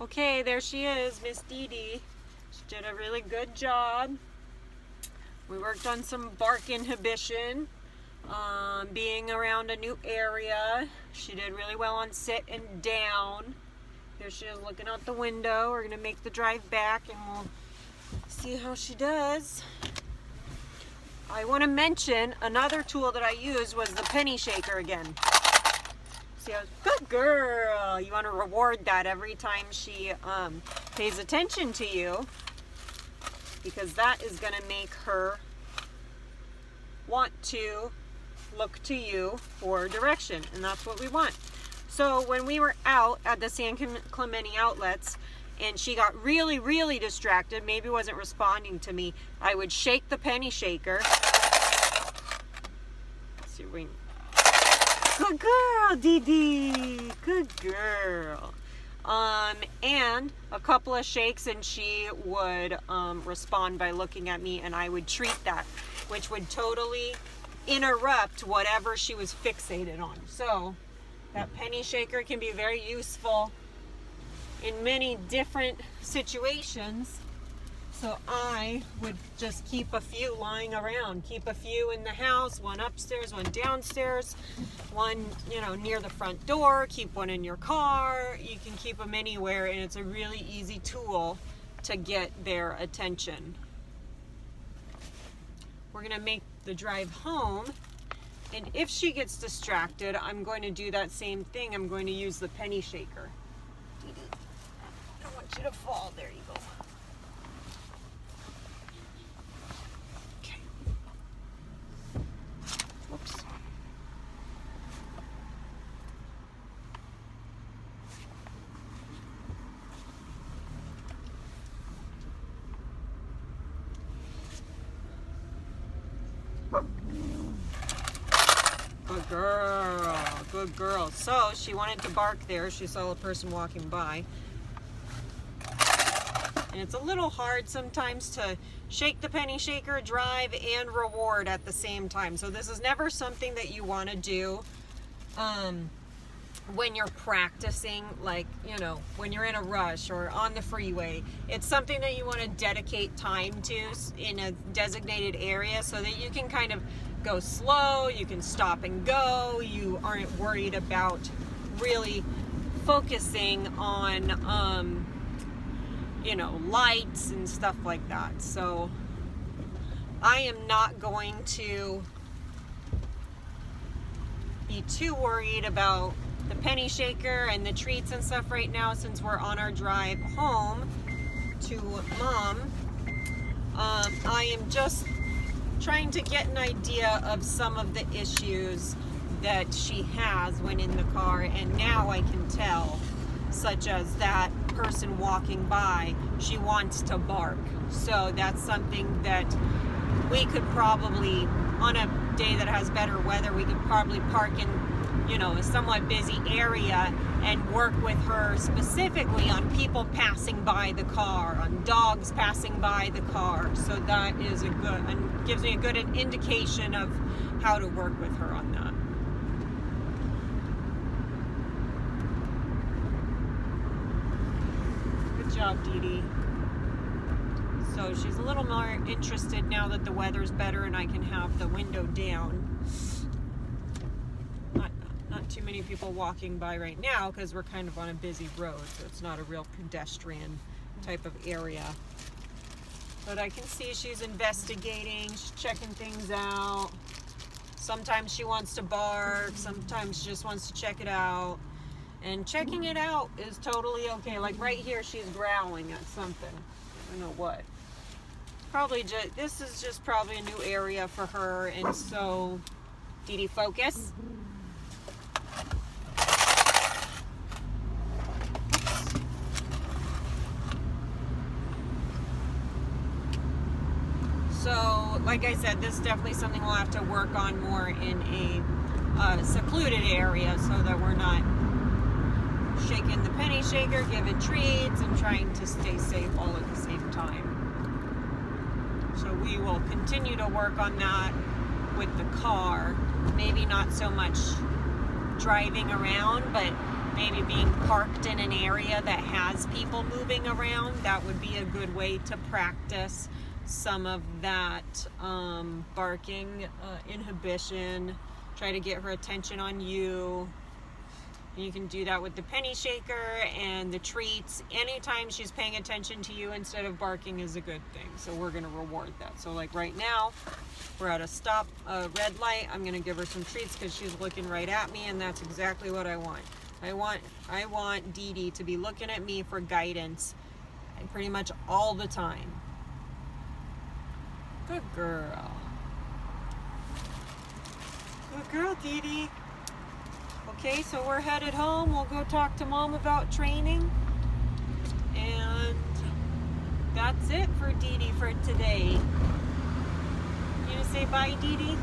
Okay, there she is, Miss DiDi. She did a really good job. We worked on some bark inhibition, being around a new area. She did really well on sit and down. Here she is looking out the window. We're going to make the drive back and we'll see how she does. I want to mention another tool that I used was the penny shaker again. See how, good girl. You want to reward that every time she pays attention to you, because that is going to make her want to look to you for direction, and that's what we want. So when we were out at the San Clemente outlets and she got really, really distracted, maybe wasn't responding to me, I would shake the penny shaker. Let's see if we can... Good girl, DiDi. Good girl. And a couple of shakes and she would respond by looking at me, and I would treat that, which would totally interrupt whatever she was fixated on. So that penny shaker can be very useful in many different situations. So I would just keep a few lying around, keep a few in the house, one upstairs, one downstairs, one, near the front door, keep one in your car. You can keep them anywhere, and it's a really easy tool to get their attention. We're gonna make the drive home, and if she gets distracted, I'm going to do that same thing. I'm going to use the penny shaker. DiDi, I don't want you to fall. There you go. Good girl, good girl. So she wanted to bark there. She saw a person walking by. And it's a little hard sometimes to shake the penny shaker, drive, and reward at the same time. So this is never something that you want to do when you're practicing, like, when you're in a rush or on the freeway. It's something that you want to dedicate time to in a designated area so that you can kind of go slow, you can stop and go, you aren't worried about really focusing on, lights and stuff like that. So I am not going to be too worried about the penny shaker and the treats and stuff right now, since we're on our drive home to Mom. I am just trying to get an idea of some of the issues that she has when in the car, and now I can tell, such as that person walking by, she wants to bark. So that's something that we could probably, on a day that has better weather, we could probably park in a somewhat busy area and work with her specifically on people passing by the car, on dogs passing by the car. So that is and gives me a good indication of how to work with her on that. Good job, DiDi. So she's a little more interested now that the weather's better and I can have the window down. Not too many people walking by right now because we're kind of on a busy road, so it's not a real pedestrian type of area. But I can see she's investigating, she's checking things out. Sometimes she wants to bark, sometimes she just wants to check it out. And checking it out is totally okay. Like right here, she's growling at something. I don't know what. This is just probably a new area for her, and so, DiDi, focus. So, like I said, this is definitely something we'll have to work on more in a secluded area so that we're not shaking the penny shaker, giving treats, and trying to stay safe all at the same time. So we will continue to work on that with the car. Maybe not so much driving around, but maybe being parked in an area that has people moving around, that would be a good way to practice some of that barking inhibition. Try to get her attention on you. You can do that with the penny shaker and the treats. Anytime she's paying attention to you instead of barking is a good thing. So we're going to reward that. So like right now, we're at a red light. I'm going to give her some treats because she's looking right at me, and that's exactly what I want. I want DiDi to be looking at me for guidance pretty much all the time. Good girl. Good girl, DiDi. Okay, so we're headed home. We'll go talk to Mom about training. And that's it for DiDi for today. You gonna say bye, DiDi?